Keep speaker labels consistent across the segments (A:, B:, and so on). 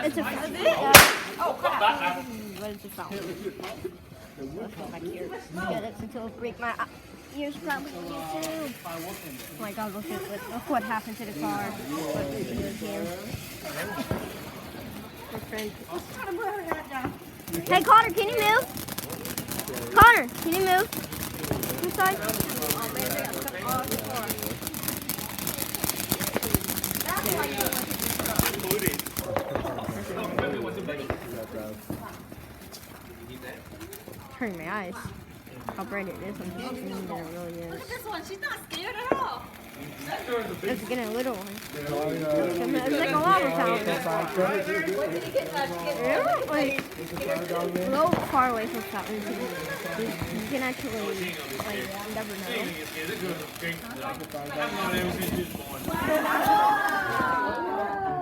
A: It's a what is it fountain? Back here. Yeah, that's until it break my ears probably too. Oh my god, look what happened to the car. What did you do here? Hey Connor, can you move? Connor, can you move? Inside? Hurting my eyes. How bright it is on the screen than it really is.
B: Look at this one. She's not scared at all.
A: It's getting a little one. It's like a lava fountain. Yeah, like a little far away from the fountain. You can actually, like, never know.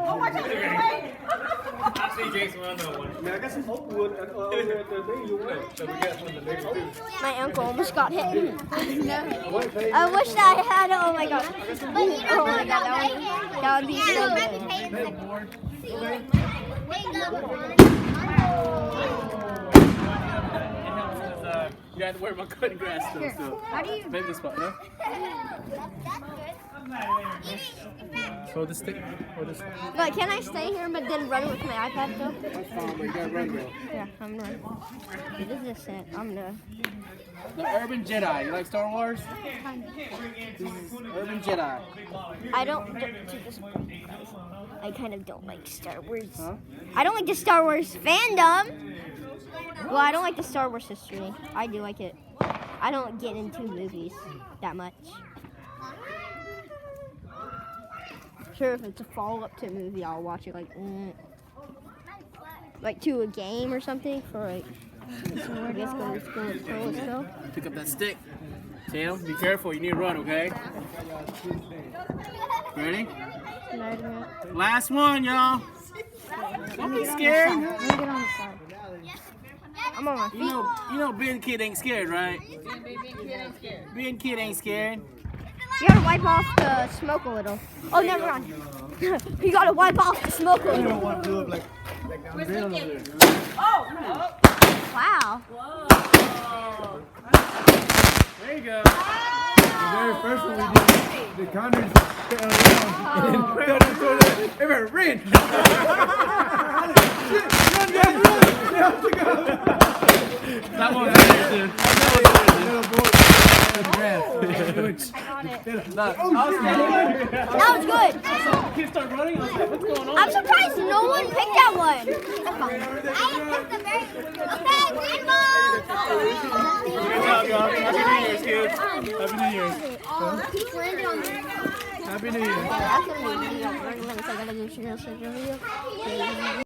B: Oh, watch out.
C: I see Jason on that one.
D: Yeah, I got some hope wood at the venue.
C: So we got one of the next two.
A: My uncle almost got hit.
D: What, baby?
A: I wish I had. Oh my god. Oh my god, that would be so
C: You have to wear my cutting grass though.
A: good.
C: So
A: How do you?
C: maybe this spot, no? So the stick or this.
A: Like, can I stay here but then run with my iPad though?
D: That's fine, but you gotta run though.
A: Yeah, I'm gonna run. This is just it. I'm gonna.
C: The Urban Jedi. You like Star Wars? This is Urban Jedi.
A: I don't. I kind of don't like Star Wars.
C: Huh?
A: I don't like the Star Wars fandom. Well, I don't like the Star Wars history. I do like it. I don't get into movies that much. Sure, if it's a follow-up to a movie, I'll watch it like to a game or something for like. I guess let's go.
C: Pick up that stick. Tail, be careful. You need to run, okay? Ready? Last one, y'all. Don't be scared.
A: Let me get on the side. I'm on my feet.
C: You know, being a kid ain't scared, right? Being a kid ain't scared.
A: You gotta wipe off the smoke a little. Oh, never mind. You gotta wipe off the smoke a
D: You
A: little.
D: don't want to do it like I'm doing over there.
A: Wow.
C: There you go.
D: The very first one we did, the Connors fell down and then fell to throw that. Everybody ran. Run, guys, run. They have to go.
C: That one's there, dude.
A: That was good.
C: Kids start running. I was like, what's going on?
A: I'm surprised no one picked that one.
C: Good job, y'all. Happy New Year's, kids. Happy New Year's.
D: Happy New Year.
A: That's gonna be a video.